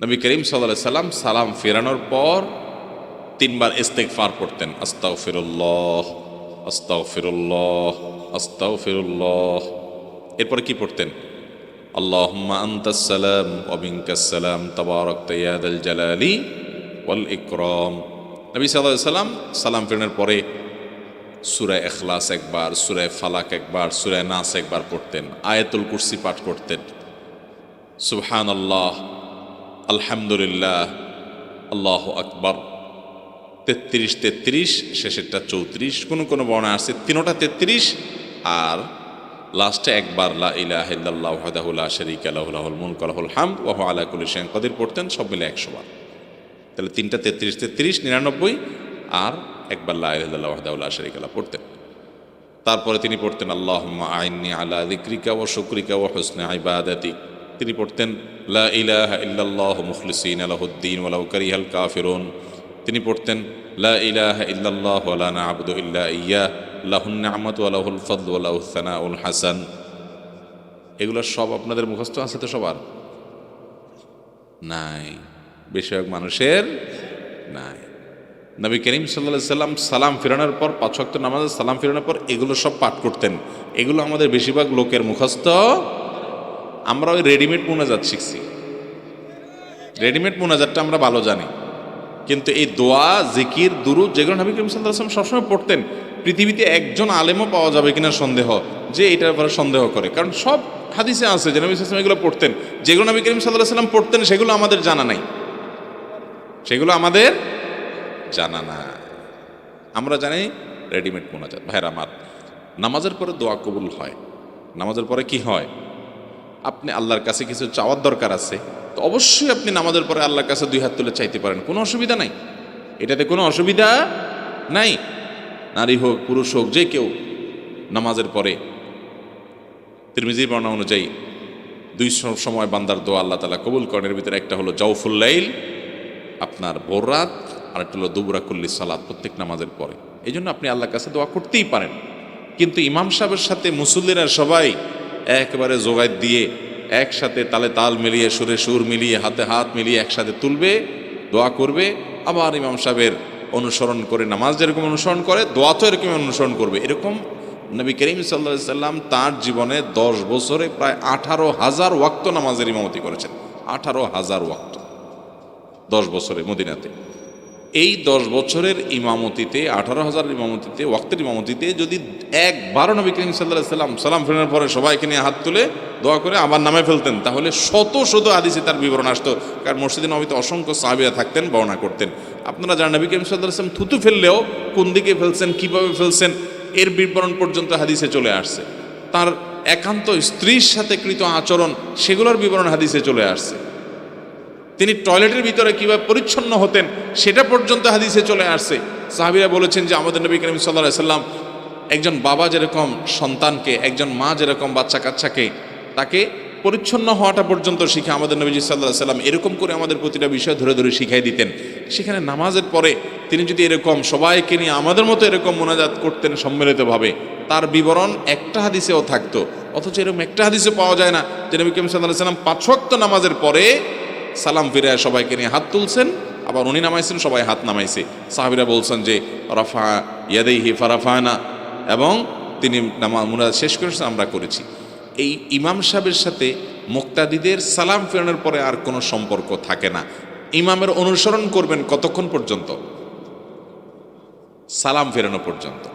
নবী করিম সাল্লাল্লাহু আলাইহি সাল্লাম সালাম ফেরানোর পর 3 বার ইস্তেগফার পড়তেন, আস্তাগফিরুল্লাহ আস্তাগফিরুল্লাহ আস্তাগফিরুল্লাহ। এরপরে কি পড়তেন? আল্লাহুম্মা আনতাস সালাম ওয়া মিনকাস সালাম তাবারাকতা ইয়া যাল জালালি ওয়াল ইকরাম। নবী সাল্লাল্লাহু আলাইহি সাল্লাম সালাম ফেরানোর পরে সূরা ইখলাস একবার, সূরা ফালাক একবার, সূরা নাস একবার পড়তেন, আয়াতুল কুরসি পাঠ করতেন, সুবহানাল্লাহ আলহামদুলিল্লাহ আল্লাহু আকবার 33 শেষেরটা 34, কোনো বর্ণনা আছে তিনোটা 33 আর লাস্টে একবার লা ইলাহা ইল্লাল্লাহু ওয়াহদাহু লা শারীকা লাহু লাহুল মুলকু ওয়া লাহুল হামদ ওয়া হুয়া আলা কুল্লি শাইইন কাদির পড়তেন, সব মিলে 100 বার। তাহলে তিনটা 33 99 আর একবার লা ইলাহা ইল্লাল্লাহু ওয়াহদাহু লা শারীকা লাহু পড়তেন। তারপরে তিনি পড়তেন আল্লাহুম্মা আইন্নি আলা যিকরিকা ওয়া শুকরিকা ওয়া হুসনি ইবাদাতিক। তিনি পড়তেন লা ইলাহা ইল্লাল্লাহু মুখলিসিনা লাহুদ্দিন ওয়ালাউ কারিহাল কাফিরুন। তিনি পড়তেন লা ইলাহা ইল্লাল্লাহু ওয়া লা না'বুদু ইল্লা ইয়্যাহ লাহুন নি'মাতু ওয়া লাহুল ফাদলু ওয়া লাহুস সানাউল হাসান। এগুলো সব আপনাদের মুখস্থ আছে তো সবার? নাই, বেশিরভাগ মানুষের নাই। নবী করিম সাল্লাল্লাহু আলাইহি সাল্লাম সালাম ফেরানোর পর 5 ওয়াক্ত নামাজে সালাম ফেরানোর পর এগুলো সব পাঠ করতেন। এগুলো আমাদের বেশিরভাগ লোকের মুখস্থ। আমরা ওই রেডিমেড মুনাজাত শিখছি, রেডিমেড মুনাজাতটা আমরা ভালো জানি, কিন্তু এই দোয়া জিকির দুরুদ যেগুলো নবী করিম সাল্লাল্লাহু আলাইহি ওয়াসাল্লাম সবসময় পড়তেন, পৃথিবীতে একজন আলেমও পাওয়া যাবে কিনা সন্দেহ যে এটার ব্যাপারে সন্দেহ করে, কারণ সব হাদিসে আছে যে নবী সাল্লাল্লাহু আলাইহি ওয়াসাল্লাম এগুলো পড়তেন। যেগুলো নবী করিম সাল্লাল্লাহু আলাইহি ওয়াসাল্লাম পড়তেন সেগুলো আমাদের জানা নাই, সেগুলো আমাদের জানা না। আমরা জানি রেডিমেড মুনাজাত। ভাইরা আমার, নামাজের পরে দোয়া কবুল হয়। নামাজের পরে কি হয়? আপনি আল্লাহর কাছে কিছু চাওয়ার দরকার আছে, তো অবশ্যই আপনি নামাজের পরে আল্লাহর কাছে 2 হাত তুলে চাইতে পারেন, কোনো অসুবিধা নাই, এটাতে কোনো অসুবিধা নাই। নারী হোক পুরুষ হোক যে কেউ নামাজের পরে তিরমিজির বর্ণনা অনুযায়ী 2 সময় বান্দার দোয়া আল্লাহ তাআলা কবুল করেন। এর ভিতরে একটা হলো জাওফুল লাইল, আপনার ভোর রাত, আর একটা হলো দুবরা কুল্লি সালাত, প্রত্যেক নামাজের পরে। এই জন্য আপনি আল্লাহর কাছে দোয়া করতেই পারেন, কিন্তু ইমাম সাহেবের সাথে মুসল্লিরা সবাই একেবারে জোগাড় দিয়ে একসাথে তালে তাল মিলিয়ে সুরে সুর মিলিয়ে হাতে হাত মিলিয়ে একসাথে তুলবে, দোয়া করবে, আবার ইমাম সাহেবের অনুসরণ করে নামাজ যেরকম অনুসরণ করে দোয়া তো এরকম অনুসরণ করবে। এরকম নবী করিম সাল্লাল্লাহু আলাইহি সাল্লাম তার জীবনে 10 বছরে প্রায় 18,000 ওয়াক্ত নামাজের ইমামতি করেছেন। 18,000 ওয়াক্ত 10 বছরে মদিনাতে। এই 10 বছরের ইমামতিতে 18,000 ইমামতিতে ওয়াক্তের ইমামতিতে যদি একবারও নবী করিম সাল্লাল্লাহু আলাইহি সাল্লাম সালাম ফেরানোর পরে সবাইকে নিয়ে হাত তুলে দোয়া করে আবার নামে ফেলতেন, তাহলে শত শত হাদিসে তার বিবরণ আসতো। কারণ মসজিদে নববীতে অসংখ্য সাহাবীরা থাকতেন, বর্ণনা করতেন। আপনারা যারা নবী করিম সাল্লাল্লাহু আলাইহি সাল্লাম থুতু ফেললেও কোন দিকে ফেলছেন, কিভাবে ফেলছেন, এর বিবরণ পর্যন্ত হাদিসে চলে আসছে। তার একান্ত স্ত্রীর সাথে কৃত আচরণ, সেগুলোর বিবরণ হাদিসে চলে আসছে। তিনি টয়লেটের ভিতরে কিভাবে পরিচ্ছন্ন হতেন সেটা পর্যন্ত হাদিসে চলে আসছে। সাহাবীরা বলেছেন যে আমাদের নবী করিম সাল্লাল্লাহু আলাইহি সাল্লাম একজন বাবা যেরকম সন্তানকে, একজন মা যেরকম বাচ্চা কাচ্চাকে তাকে পরিচ্ছন্ন হওয়াটা পর্যন্ত শিখে, আমাদের নবীজি সাল্লাল্লাহু আলাইহি সাল্লাম এরকম করে আমাদের প্রতিটা বিষয় ধরে ধরে শিখাই দিতেন। সেখানে নামাজের পরে তিনি যদি এরকম সবাইকে নিয়ে আমাদের মতো এরকম মোনাজাত করতেন সম্মিলিতভাবে, তার বিবরণ একটা হাদিসেও থাকতো। অথচ এরকম একটা হাদিসে পাওয়া যায় না যে নবী করিম সাল্লাল্লাহু আলাইহি সাল্লাম 5 ওয়াক্ত নামাজের পরে সালাম ফিরায় সবাইকে নিয়ে হাত তুলছেন, আবার উনি নামাইছেন, সবাই হাত নামাইছে। সাহাবীরা বলছেন যে রাফা ইয়াদাইহি ফারাফানা, এবং তিনি মুনাজাত শেষ করেছেন, আমরা করেছি। এই ইমাম সাহেবের সাথে মুক্তাদিদের সালাম ফেরানোর পরে আর কোনো সম্পর্ক থাকে না। ইমামের অনুসরণ করবেন কতক্ষণ পর্যন্ত? সালাম ফেরানো পর্যন্ত।